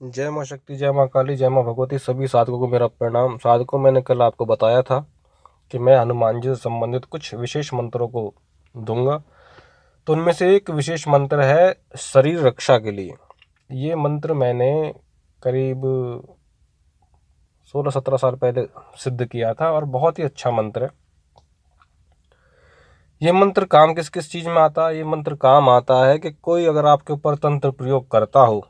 जय माँ शक्ति, जय माँ काली, जय माँ भगवती। सभी साधकों को मेरा प्रणाम। साधकों, मैंने कल आपको बताया था कि मैं हनुमान जी से संबंधित कुछ विशेष मंत्रों को दूंगा। तो उनमें से एक विशेष मंत्र है शरीर रक्षा के लिए। ये मंत्र मैंने करीब 16-17 साल पहले सिद्ध किया था और बहुत ही अच्छा मंत्र है। ये मंत्र काम किस किस चीज़ में आता है? ये मंत्र काम आता है कि कोई अगर आपके ऊपर तंत्र प्रयोग करता हो,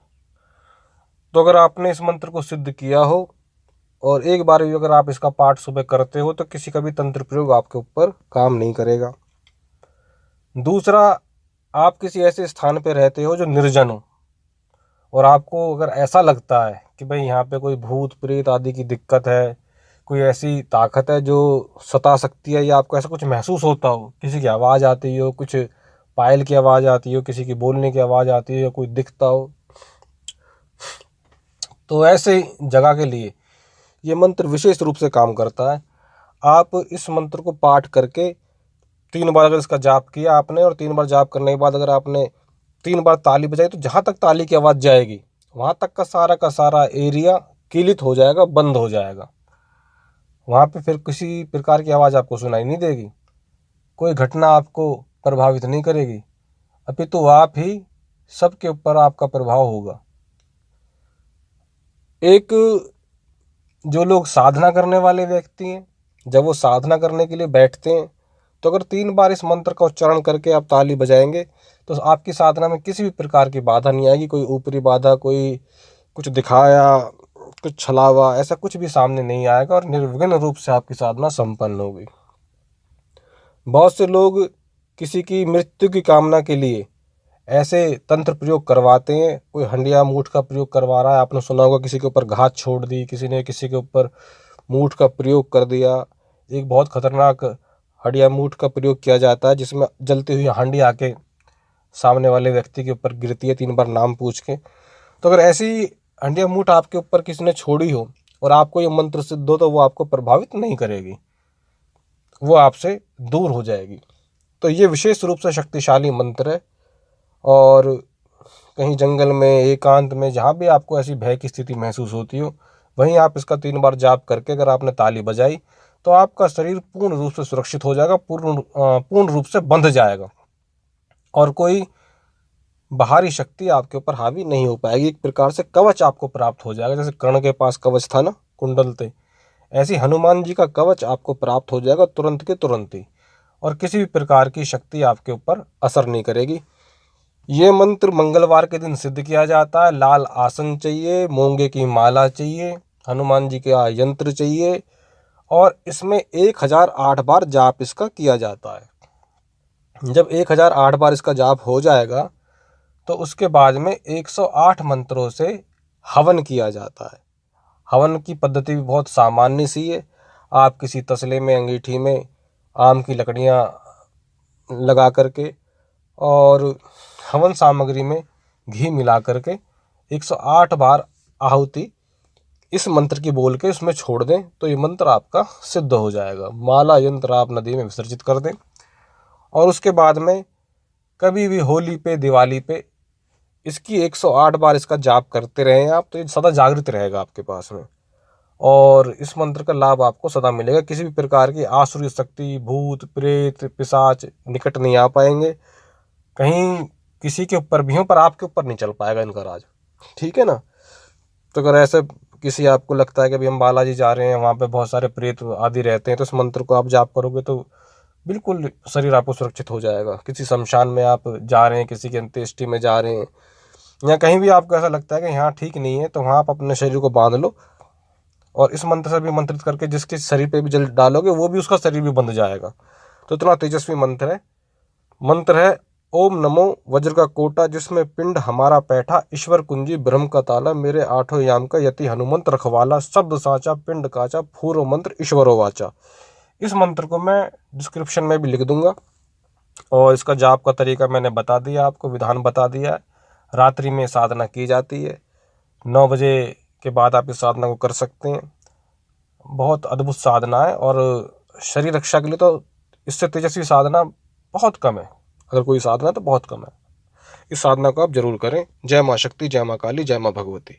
तो अगर आपने इस मंत्र को सिद्ध किया हो और एक बार भी अगर आप इसका पाठ सुबह करते हो, तो किसी का भी तंत्र प्रयोग आपके ऊपर काम नहीं करेगा। दूसरा, आप किसी ऐसे स्थान पे रहते हो जो निर्जन हो और आपको अगर ऐसा लगता है कि भाई यहाँ पे कोई भूत प्रेत आदि की दिक्कत है, कोई ऐसी ताकत है जो सता सकती है, या आपको ऐसा कुछ महसूस होता हो, किसी की आवाज़ आती हो, कुछ पायल की आवाज़ आती हो, किसी की बोलने की आवाज़ आती हो, या कोई दिखता हो, तो ऐसे जगह के लिए ये मंत्र विशेष रूप से काम करता है। आप इस मंत्र को पाठ करके 3 बार अगर इसका जाप किया आपने, और 3 बार जाप करने के बाद अगर आपने 3 बार ताली बजाई, तो जहाँ तक ताली की आवाज़ जाएगी वहाँ तक का सारा एरिया कीलित हो जाएगा, बंद हो जाएगा। वहाँ पे फिर किसी प्रकार की आवाज़ आपको सुनाई नहीं देगी, कोई घटना आपको प्रभावित नहीं करेगी, अपितु आप ही सबके ऊपर आपका प्रभाव होगा। एक जो लोग साधना करने वाले व्यक्ति हैं, जब वो साधना करने के लिए बैठते हैं, तो अगर 3 बार इस मंत्र का उच्चारण करके आप ताली बजाएंगे, तो आपकी साधना में किसी भी प्रकार की बाधा नहीं आएगी। कोई ऊपरी बाधा, कोई कुछ दिखाया, कुछ छलावा, ऐसा कुछ भी सामने नहीं आएगा और निर्विघ्न रूप से आपकी साधना संपन्न होगी। बहुत से लोग किसी की मृत्यु की कामना के लिए ऐसे तंत्र प्रयोग करवाते हैं। कोई हंडिया मूठ का प्रयोग करवा रहा है, आपने सुना होगा, किसी के ऊपर घात छोड़ दी, किसी ने किसी के ऊपर मूठ का प्रयोग कर दिया। एक बहुत खतरनाक हंडिया मूठ का प्रयोग किया जाता है, जिसमें जलती हुई हांडी आके सामने वाले व्यक्ति के ऊपर गिरती है 3 बार नाम पूछ के। तो अगर ऐसी हंडिया मूठ आपके ऊपर किसी ने छोड़ी हो और आपको ये मंत्र सिद्ध हो, तो वो आपको प्रभावित नहीं करेगी, वो आपसे दूर हो जाएगी। तो ये विशेष रूप से शक्तिशाली मंत्र है। और कहीं जंगल में, एकांत में, जहाँ भी आपको ऐसी भय की स्थिति महसूस होती हो, वहीं आप इसका 3 बार जाप करके अगर आपने ताली बजाई, तो आपका शरीर पूर्ण रूप से सुरक्षित हो जाएगा, पूर्ण रूप से बंध जाएगा और कोई बाहरी शक्ति आपके ऊपर हावी नहीं हो पाएगी। एक प्रकार से कवच आपको प्राप्त हो जाएगा। जैसे कर्ण के पास कवच था ना, कुंडल थे, ऐसी हनुमान जी का कवच आपको प्राप्त हो जाएगा तुरंत के तुरंत ही, और किसी भी प्रकार की शक्ति आपके ऊपर असर नहीं करेगी। ये मंत्र मंगलवार के दिन सिद्ध किया जाता है। लाल आसन चाहिए, मूंगे की माला चाहिए, हनुमान जी का यंत्र चाहिए, और इसमें 1008 बार जाप इसका किया जाता है। जब 1008 बार इसका जाप हो जाएगा, तो उसके बाद में 108 मंत्रों से हवन किया जाता है। हवन की पद्धति भी बहुत सामान्य सी है। आप किसी तसले में, अंगीठी में आम की लकड़ियाँ लगा करके और हवन सामग्री में घी मिला करके 108 बार आहुति इस मंत्र की बोल के इसमें छोड़ दें, तो ये मंत्र आपका सिद्ध हो जाएगा। माला यंत्र आप नदी में विसर्जित कर दें, और उसके बाद में कभी भी होली पे, दिवाली पे इसकी 108 बार इसका जाप करते रहें आप, तो ये सदा जागृत रहेगा आपके पास में, और इस मंत्र का लाभ आपको सदा मिलेगा। किसी भी प्रकार की आसुरी शक्ति, भूत प्रेत पिशाच निकट नहीं आ पाएंगे। कहीं किसी के ऊपर भी हो, पर आपके ऊपर नहीं चल पाएगा इनका राज। ठीक है ना? तो अगर ऐसे किसी आपको लगता है कि अभी हम बालाजी जा रहे हैं, वहाँ पे बहुत सारे प्रेत आदि रहते हैं, तो इस मंत्र को आप जाप करोगे तो बिल्कुल शरीर आपको सुरक्षित हो जाएगा। किसी शमशान में आप जा रहे हैं, किसी की अंत्येष्टि में जा रहे हैं, या कहीं भी आपको ऐसा लगता है कि यहाँ ठीक नहीं है, तो वहाँ आप अपने शरीर को बांध लो और इस मंत्र से भी मंत्रित करके जिसके शरीर पे भी जल डालोगे, वो भी उसका शरीर भी बंध जाएगा। तो इतना तेजस्वी मंत्र है ओम नमो वज्र का कोटा, जिसमें पिंड हमारा पैठा, ईश्वर कुंजी ब्रह्म का ताला, मेरे 8 याम का यति हनुमंत रखवाला, शब्द साचा पिंड काचा, पूर्व मंत्र ईश्वरो वाचा। इस मंत्र को मैं डिस्क्रिप्शन में भी लिख दूंगा, और इसका जाप का तरीका मैंने बता दिया, आपको विधान बता दिया है। रात्रि में साधना की जाती है, 9 बजे के बाद आप इस साधना को कर सकते हैं। बहुत अद्भुत साधना है, और शरीर रक्षा के लिए तो इससे तेजस्वी साधना बहुत कम है। अगर कोई साधना तो बहुत कम है। इस साधना को आप जरूर करें। जय माँ शक्ति, जय माँ काली, जय माँ भगवती।